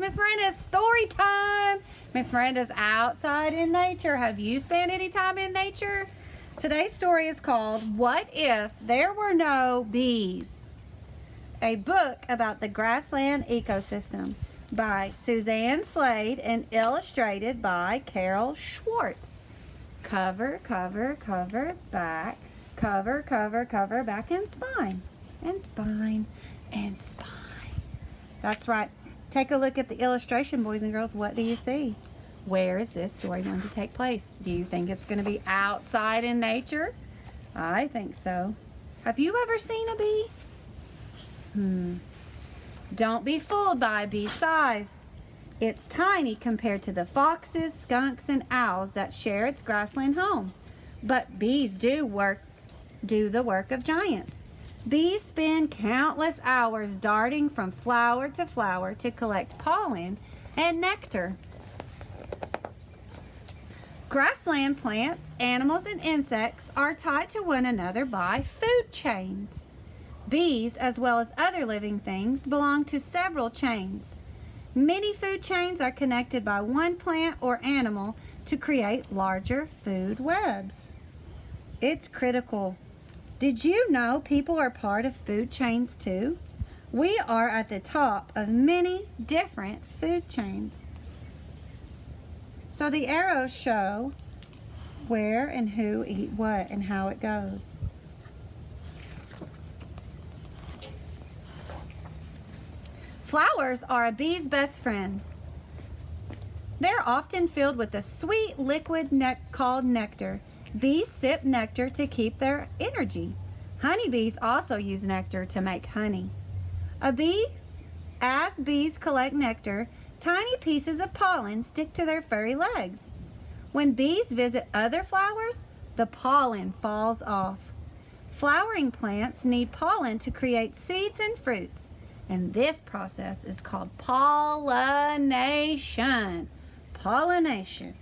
Miss Miranda's story time. Miss Miranda's outside in nature. Have you spent any time in nature? Today's story is called What If There Were No Bees? A book about the grassland ecosystem by Suzanne Slade and illustrated by Carol Schwartz. Cover, cover, cover, back. Cover, cover, cover, back, and spine. And spine, and spine. That's right. Take a look at the illustration, boys and girls. What do you see? Where is this story going to take place? Do you think it's going to be outside in nature? I think so. Have you ever seen a bee? Don't be fooled by a bee's size. It's tiny compared to the foxes, skunks, and owls that share its grassland home. But bees do the work of giants. Bees spend countless hours darting from flower to flower to collect pollen and nectar. Grassland plants, animals, and insects are tied to one another by food chains. Bees, as well as other living things, belong to several chains. Many food chains are connected by one plant or animal to create larger food webs. It's critical. Did you know people are part of food chains too? We are at the top of many different food chains. So the arrows show where and who eat what and how it goes. Flowers are a bee's best friend. They're often filled with a sweet liquid called nectar. Bees sip nectar to keep their energy. Honeybees also use nectar to make honey. As bees collect nectar, tiny pieces of pollen stick to their furry legs. When bees visit other flowers, the pollen falls off. Flowering plants need pollen to create seeds and fruits, and this process is called pollination. Pollination.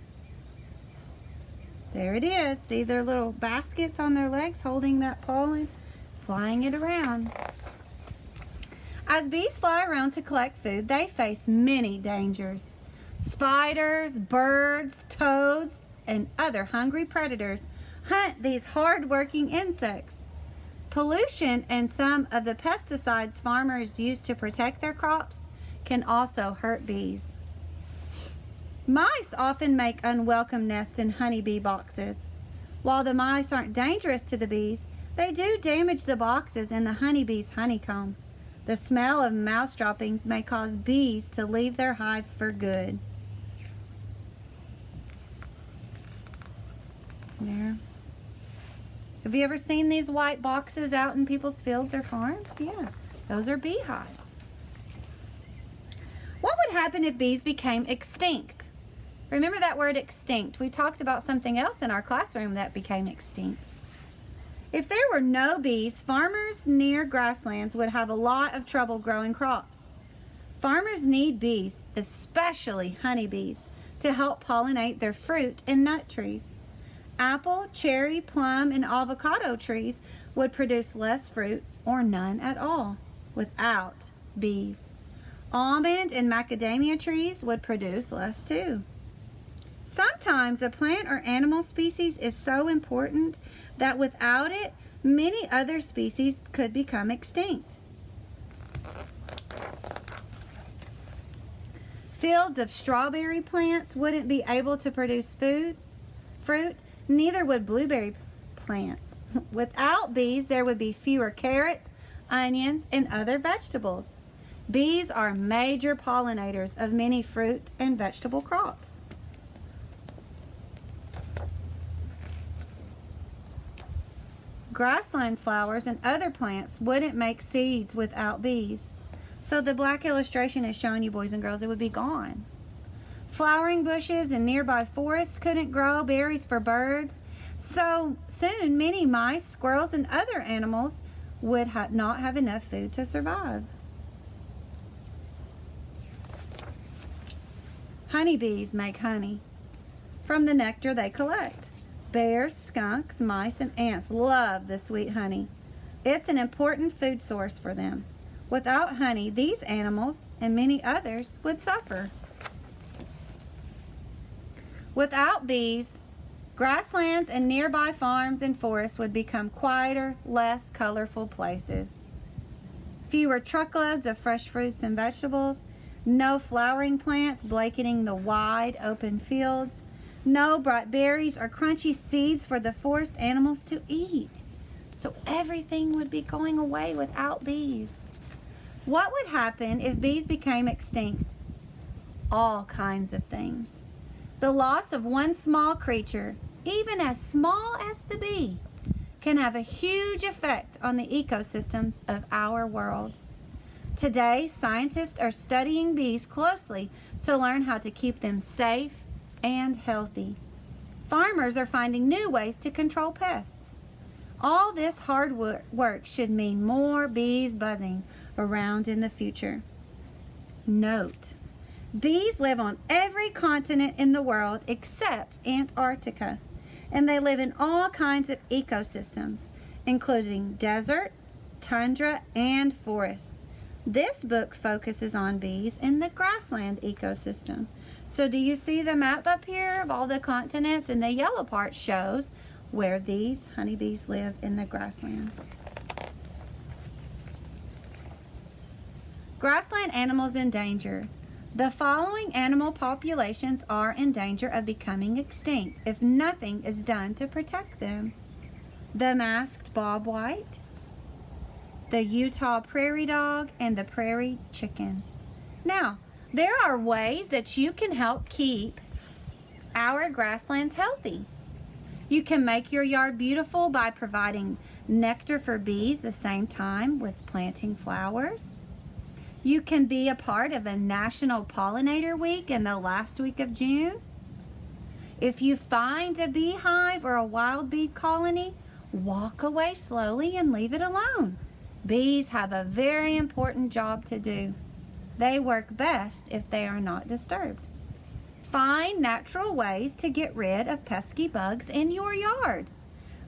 There it is. See their little baskets on their legs holding that pollen, flying it around. As bees fly around to collect food, they face many dangers. Spiders, birds, toads, and other hungry predators hunt these hard-working insects. Pollution and some of the pesticides farmers use to protect their crops can also hurt bees. Mice often make unwelcome nests in honeybee boxes. While the mice aren't dangerous to the bees, they do damage the boxes and the honeybee's honeycomb. The smell of mouse droppings may cause bees to leave their hive for good. There. Have you ever seen these white boxes out in people's fields or farms? Yeah, those are beehives. What would happen if bees became extinct? Remember that word extinct. We talked about something else in our classroom that became extinct. If there were no bees, farmers near grasslands would have a lot of trouble growing crops. Farmers need bees, especially honeybees, to help pollinate their fruit and nut trees. Apple, cherry, plum, and avocado trees would produce less fruit or none at all without bees. Almond and macadamia trees would produce less too. Sometimes a plant or animal species is so important that without it, many other species could become extinct. Fields of strawberry plants wouldn't be able to produce fruit, neither would blueberry plants. Without bees, there would be fewer carrots, onions, and other vegetables. Bees are major pollinators of many fruit and vegetable crops. Grassland flowers and other plants wouldn't make seeds without bees. So the black illustration is showing you, boys and girls, it would be gone. Flowering bushes and nearby forests couldn't grow berries for birds. So soon, many mice, squirrels, and other animals would not have enough food to survive. Honeybees make honey from the nectar they collect. Bears, skunks, mice, and ants love the sweet honey. It's an important food source for them. Without honey, these animals and many others would suffer. Without bees, grasslands and nearby farms and forests would become quieter, less colorful places. Fewer truckloads of fresh fruits and vegetables, no flowering plants blanketing the wide open fields, no bright berries or crunchy seeds for the forest animals to eat. So everything would be going away without bees. What would happen if bees became extinct? All kinds of things. The loss of one small creature, even as small as the bee, can have a huge effect on the ecosystems of our world. Today, scientists are studying bees closely to learn how to keep them safe and healthy. Farmers are finding new ways to control pests. All this hard work should mean more bees buzzing around in the future. Note, bees live on every continent in the world except Antarctica, and they live in all kinds of ecosystems, including desert, tundra, and forests. This book focuses on bees in the grassland ecosystem. So do you see the map up here of all the continents? And the yellow part shows where these honeybees live in the grassland. Grassland animals in danger. The following animal populations are in danger of becoming extinct if nothing is done to protect them. The masked bobwhite, the Utah prairie dog, and the prairie chicken. Now, there are ways that you can help keep our grasslands healthy. You can make your yard beautiful by providing nectar for bees the same time with planting flowers. You can be a part of a National Pollinator Week in the last week of June. If you find a beehive or a wild bee colony, walk away slowly and leave it alone. Bees have a very important job to do. They work best if they are not disturbed. Find natural ways to get rid of pesky bugs in your yard.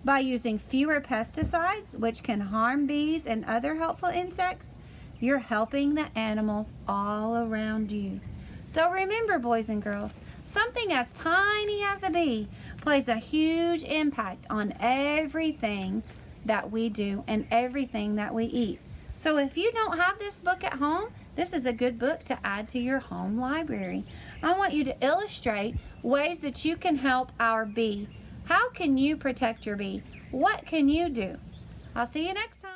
By using fewer pesticides, which can harm bees and other helpful insects, you're helping the animals all around you. So remember, boys and girls, something as tiny as a bee plays a huge impact on everything that we do and everything that we eat. So if you don't have this book at home, this is a good book to add to your home library. I want you to illustrate ways that you can help our bee. How can you protect your bee? What can you do? I'll see you next time.